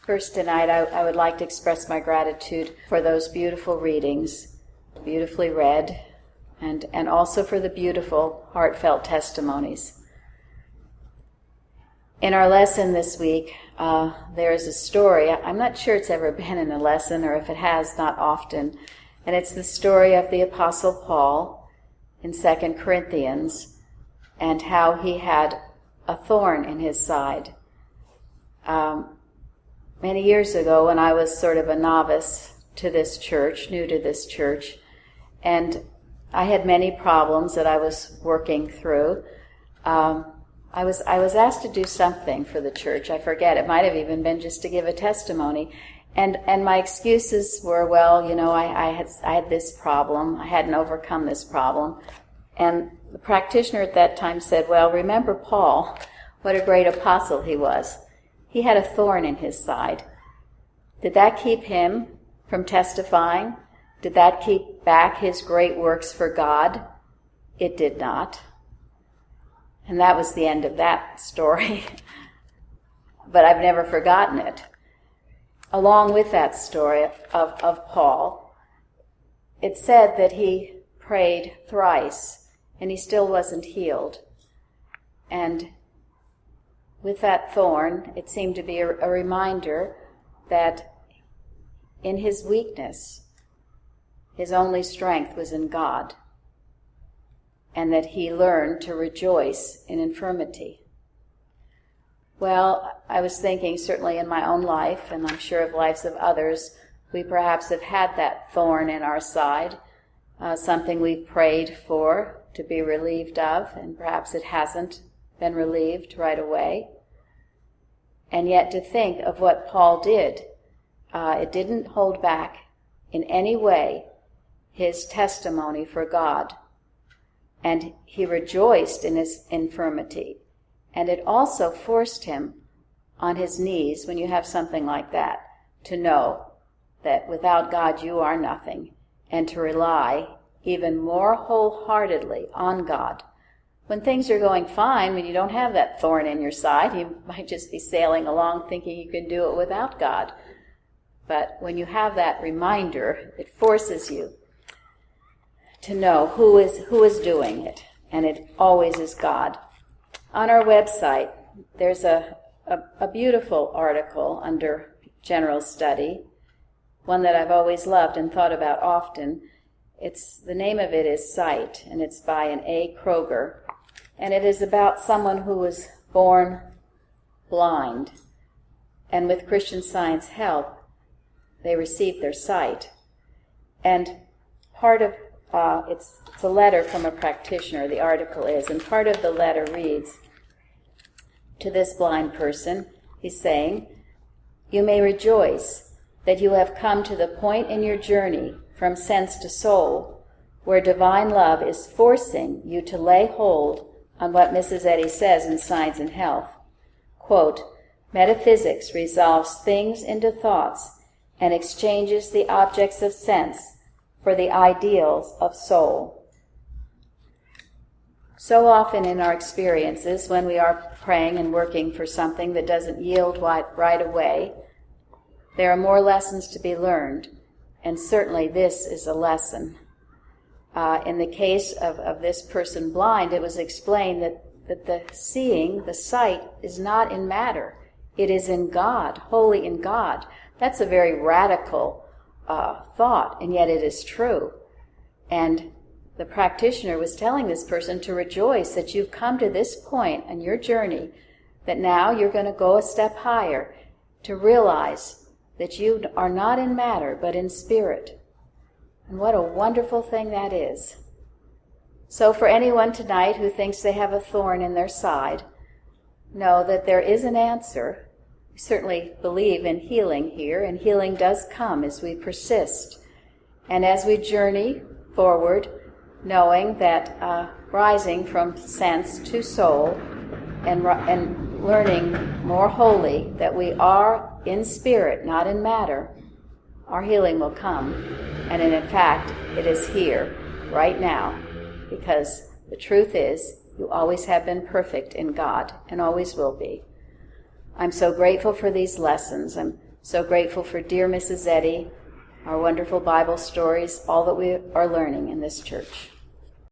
First tonight, I would like to express my gratitude for those beautiful readings, beautifully read, and also for the beautiful, heartfelt testimonies. In our lesson this week, there is a story. I'm not sure it's ever been in a lesson, or if it has, not often. And it's the story of the Apostle Paul in 2 Corinthians, and how he had a thorn in his side. Many years ago, when I was sort of a novice to this church, new to this church, and I had many problems that I was working through, I was asked to do something for the church. I forget, it might have even been just to give a testimony. And my excuses were, well, you know, I had this problem. I hadn't overcome this problem. And the practitioner at that time said, well, remember Paul, what a great apostle he was. He had a thorn in his side. Did that keep him from testifying? Did that keep back his great works for God? It did not. And that was the end of that story. But I've never forgotten it. Along with that story of Paul, it said that he prayed thrice, and he still wasn't healed. And with that thorn, it seemed to be a reminder that in his weakness, his only strength was in God, and that he learned to rejoice in infirmity. Well, I was thinking, certainly in my own life, and I'm sure of lives of others, we perhaps have had that thorn in our side, something we've prayed for to be relieved of, and perhaps it hasn't been relieved right away. And yet to think of what Paul did, it didn't hold back in any way his testimony for God. And he rejoiced in his infirmity. And it also forced him on his knees, when you have something like that, to know that without God you are nothing, and to rely even more wholeheartedly on God. When things are going fine, when you don't have that thorn in your side, you might just be sailing along thinking you can do it without God. But when you have that reminder, it forces you to know who is doing it, and it always is God. On our website, there's a beautiful article under General Study, one that I've always loved and thought about often. The name of it is Sight, and it's by an A. Kroger. And it is about someone who was born blind. And with Christian Science help, they received their sight. And part of, it's a letter from a practitioner, the article is, and part of the letter reads, to this blind person, he's saying, you may rejoice that you have come to the point in your journey from sense to soul, where divine love is forcing you to lay hold on what Mrs. Eddy says in Science and Health. Quote, metaphysics resolves things into thoughts and exchanges the objects of sense for the ideals of soul. So often in our experiences, when we are praying and working for something that doesn't yield right away, there are more lessons to be learned, and certainly this is a lesson. In the case of this person blind, it was explained that the seeing, the sight, is not in matter. It is in God, wholly in God. That's a very radical thought, and yet it is true. And the practitioner was telling this person to rejoice that you've come to this point in your journey, that now you're going to go a step higher, to realize that you are not in matter, but in spirit. And what a wonderful thing that is. So for anyone tonight who thinks they have a thorn in their side, know that there is an answer. We certainly believe in healing here, and healing does come as we persist. And as we journey forward, knowing that rising from sense to soul and learning more wholly that we are in spirit, not in matter, our healing will come. And in fact, it is here, right now, because the truth is, you always have been perfect in God and always will be. I'm so grateful for these lessons. I'm So grateful for dear Mrs. Eddy, our wonderful Bible stories, all that we are learning in this church.